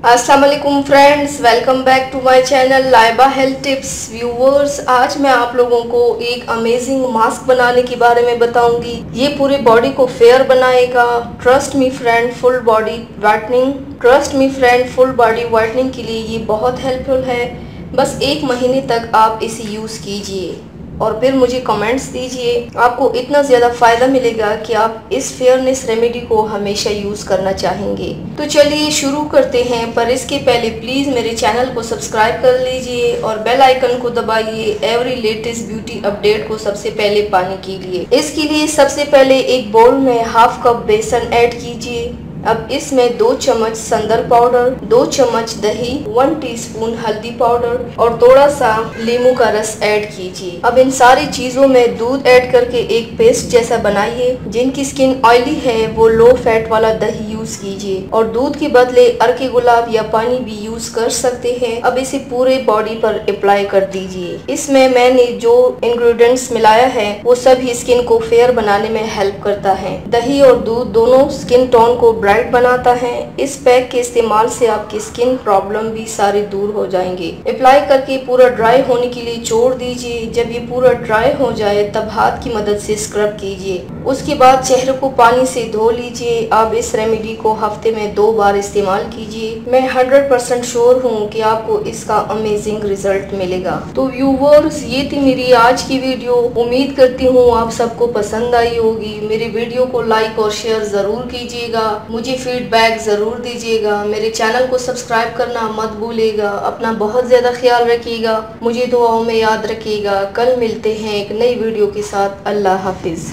अस्सलाम वालेकुम friends, welcome back to my channel Laiba health tips. Viewers, आज मैं आप लोगों को एक अमेजिंग मास्क बनाने के बारे में बताऊंगी। ये पूरे बॉडी को फेयर बनाएगा। Trust me friend, full body whitening के लिए ये बहुत हेल्पफुल है। बस 1 महीने तक आप इसे यूज़ कीजिए और फिर मुझे कमेंट्स दीजिए। आपको इतना ज़्यादा फ़ायदा मिलेगा कि आप इस फेयरनेस रेमेडी को हमेशा यूज़ करना चाहेंगे। तो चलिए शुरू करते हैं, पर इसके पहले प्लीज़ मेरे चैनल को सब्सक्राइब कर लीजिए और बेल आइकन को दबाइए एवरी लेटेस्ट ब्यूटी अपडेट को सबसे पहले पाने के लिए। इसके लिए सबसे पहले एक बाउल में हाफ कप बेसन ऐड कीजिए। अब इसमें 2 चम्मच संदल पाउडर, 2 चम्मच दही, 1 टीस्पून हल्दी पाउडर और थोड़ा सा नींबू का रस ऐड कीजिए। अब इन सारी चीजों में दूध ऐड करके एक पेस्ट जैसा बनाइए। जिनकी स्किन ऑयली है वो लो फैट वाला दही यूज कीजिए और दूध के बदले अर्के गुलाब या पानी भी यूज कर सकते हैं। अब इसे पूरे बॉडी पर अप्लाई कर दीजिए। इसमें मैंने जो इंग्रेडिएंट्स मिलाया है वो सभी स्किन को फेयर बनाने में हेल्प करता है। दही और दूध दोनों स्किन टोन को ब्राइट बनाता है। इस पैक के इस्तेमाल से आपकी स्किन प्रॉब्लम भी सारे दूर हो जाएंगे। अप्लाई करके पूरा ड्राई होने के लिए छोड़ दीजिए। जब ये पूरा ड्राई हो जाए तब हाथ की मदद से स्क्रब कीजिए। उसके बाद चेहरे को पानी से धो लीजिए। आप इस रेमेडी को हफ्ते में 2 बार इस्तेमाल कीजिए। मैं 100% श्योर हूँ कि आपको इसका अमेजिंग रिजल्ट मिलेगा। तो व्यूवर्स, ये थी मेरी आज की वीडियो। उम्मीद करती हूँ आप सबको पसंद आई होगी। मेरे वीडियो को लाइक और शेयर जरूर कीजिएगा। मुझे फीडबैक जरूर दीजिएगा। मेरे चैनल को सब्सक्राइब करना मत भूलिएगा। अपना बहुत ज्यादा ख्याल रखिएगा। मुझे दुआओं में याद रखिएगा। कल मिलते हैं एक नई वीडियो के साथ। अल्लाह हाफिज।